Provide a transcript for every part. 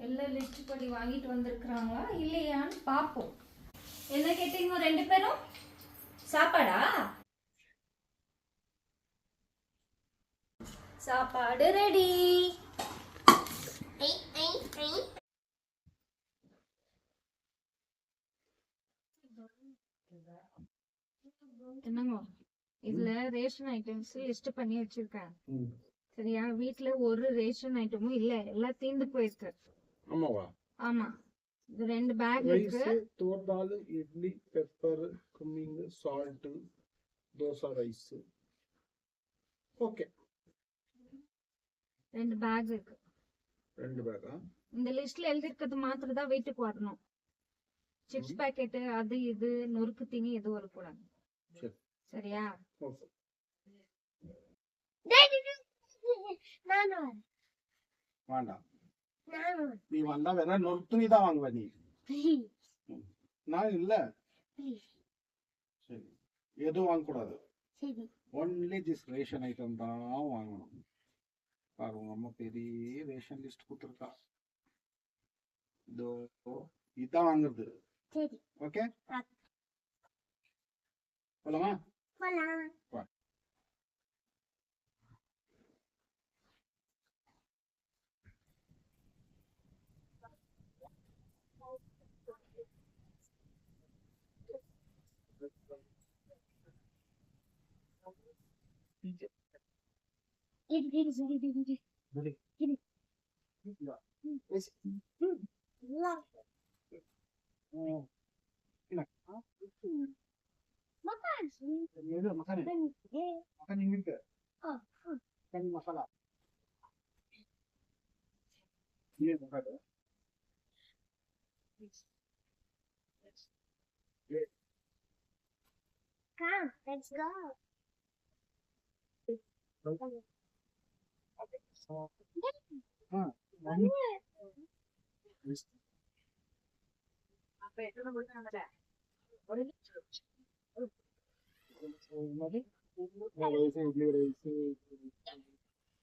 எல்லாம் லிஸ்ட் படி வாங்கிட்டு வந்திருக்கிறாங்களா இல்லையான்னு பார்ப்போம். என்ன கேட்டீங்க ரெண்டு பேரும்? சாப்பாடா? சாப்பாடு ரெடி. என்னங்க இதுல ரேஷன் ஐட்டம்ஸ் லிஸ்ட் பண்ணி வச்சிருக்கேன். சரியா? வீட்ல ஒரு ரேஷன் ஐட்டமும் இல்ல, எல்லாம் தீந்து போயிருக்கு. ஆமாவா? ஆமா, இது 2 பேக் இருக்கு. தோர் தால், idli, pepper, cooking, salt, dosa rice. Okay, 2 pack இருக்கு. 2 பேக்கா? இந்த லிஸ்ட்ல எழுதி இருக்கிறது மாத்திரம் தான் வீட்டுக்கு வரணும். சிப்ஸ் பாக்கெட் அது இது நொறுக்கு தீனி எதுவும் வரக்கூடாது. சரியா? ஓகே. வேண்டாம், நீ வந்தா வேற நொறுத்துணி தான் வாங்குவ நீ. நான் இல்ல. சரி, எதுவும் வாங்கக்கூடாது. ஒன்லி திஸ் ரேஷன் ஐட்டம் தான் வாங்கணும். பாரு, உங்க அம்மா பெரிய ரேஷன் லிஸ்ட் கொடுத்துருக்கா. இதோ இதான் வாங்குறது. ஓகே, போலாமா? வா. Masala Come, let's go.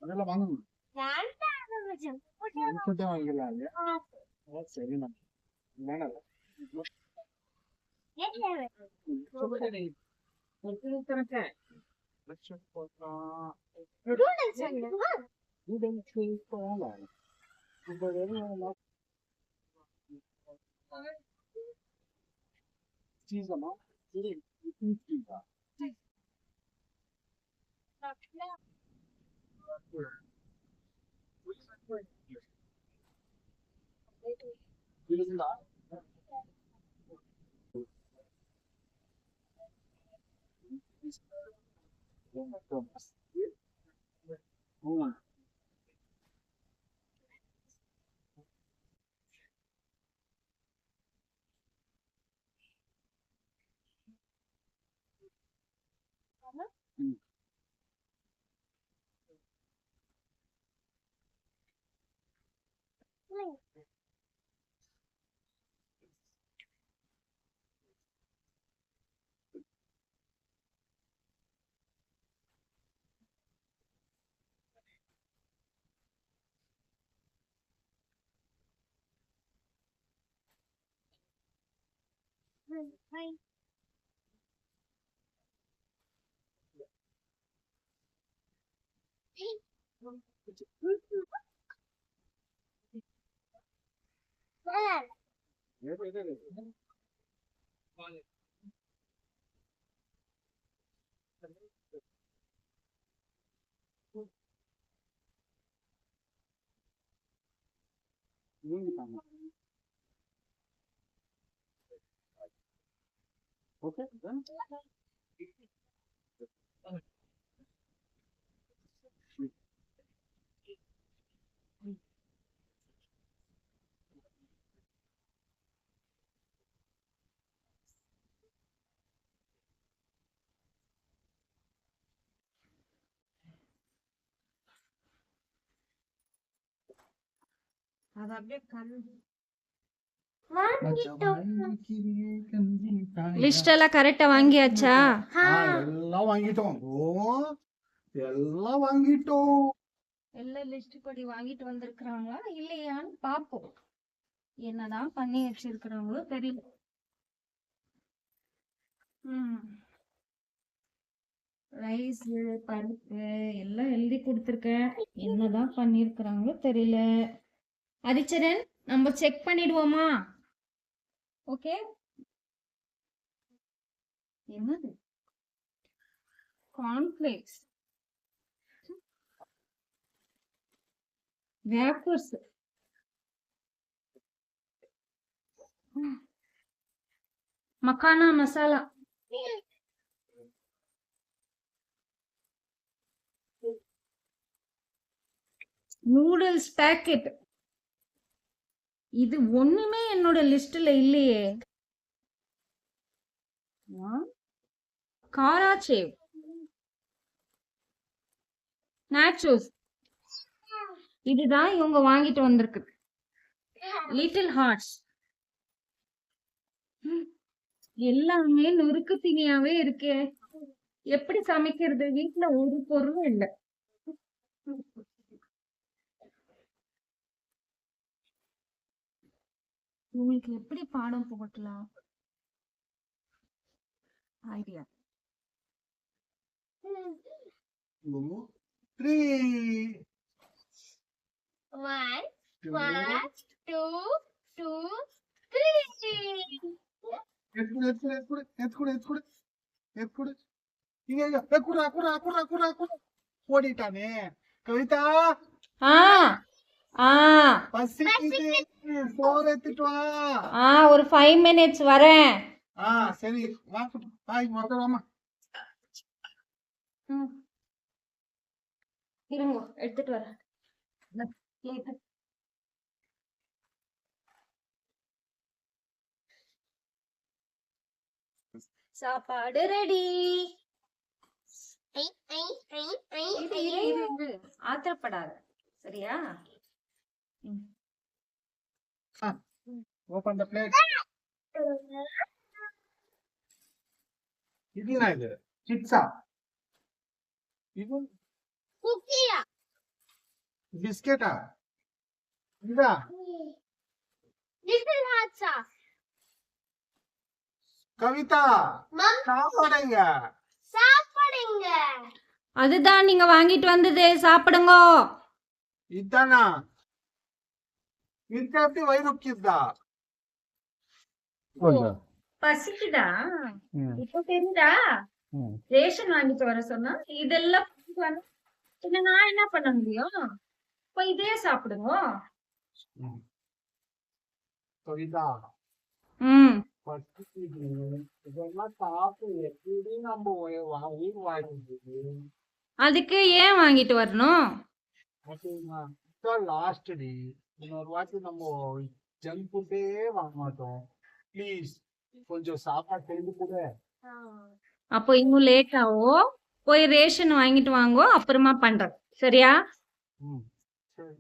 அதெல்லாம் வாங்கணும். வாங்கிடலாம் இல்லையா? சரி, நான் வேணாம். Bye. Okay, then. அது அப்படியே லிஸ்ட் எல்லாம் கரெக்டா வாங்கியாச்சா? எல்லாம் வாங்கிட்டோம். எல்லாம் வாங்கிட்டோம். எல்லாம் லிஸ்ட் படி வாங்கிட்டு வந்திருக்கிறாங்களா இல்லையான்னு பாப்போம். என்னதான் பண்ணி வச்சிருக்கிறாங்களோ தெரியல. ரைஸ், பருப்பு எல்லாம் எழுதி கொடுத்துருக்கேன். என்னதான் பண்ணிருக்கிறாங்களோ தெரியல. ஹரிச்சரன், நம்ம செக் பண்ணிடுவோமா? ஓகே. என்னது? Cornflakes, wafers, makhana masala, noodles packet. இது ஒண்ணுமே என்னோட லிஸ்ட்ல இல்லையே. காராச்சேவ், நாச்சோஸ், இதுதான் இவங்க வாங்கிட்டு வந்திருக்கு. லிட்டில் ஹார்ட்ஸ், எல்லாமே நொறுக்கு திணியாவே இருக்கே. எப்படி சமைக்கிறது? வீட்டுல ஒரு பொருளும் இல்ல. உங்களுக்கு எப்படி பாடம் புகட்டலாம்? ஐடியா. 2, 3. 1, 2. 1, 2, 2, 3. எத்குடு. ஓடிட்டானே. கவிதா, ஆ ஆ பசிக்குது, சோறு எடுத்துட்டு வா. ஒரு 5 minutes வரேன். சரி, வா மொத்தம் வாமா. இருங்க, எடுத்துட்டு வரேன். சாப்பாடு ரெடி. ஆத்திரப்படாத, சரியா? Open the plate. இது என்ன இது? சிப்ஸா? இது குக்கியா? பிஸ்கெட்டா? இதா? லிட்டில் ஹார்ட்ஸா? கவிதா, மம், சாப்பாடுங்க. சாப்பிடுங்க. அதுதான் நீங்க வாங்கிட்டு வந்தது, சாப்பிடுங்க. இதானா? இதுக்கு எப்படி வயிறு உக்கிதா? பசிக்குதா? இப்போ தெரியுதா? ரேஷன் வாங்கிட்டு வர சொன்னா இதெல்லாம் வாங்கிட்டு வர. பின்ன நான் என்ன பண்ண முடியும்? இப்போ இதே சாப்பிடுங்க. கவிதா, பசிக்குது. இதெல்லாம் சாப்பிட்டு எப்படி நம்ம உயிர் வாழ்றது? அதுக்கு ஏன் வாங்கிட்டு வரணும்? லாஸ்ட் டே, இன்னொரு வாட்டி நம்ம ஜங்க் ஃபுட்டே வாங்க மாட்டோம். ப்ளீஸ் கொஞ்சம் சாப்பாடு செய்து கூட. அப்போ இன்னும் லேட் ஆகும். போய் ரேஷன் வாங்கிட்டு வாங்கோ, அப்புறமா பண்றேன், சரியா? சரி.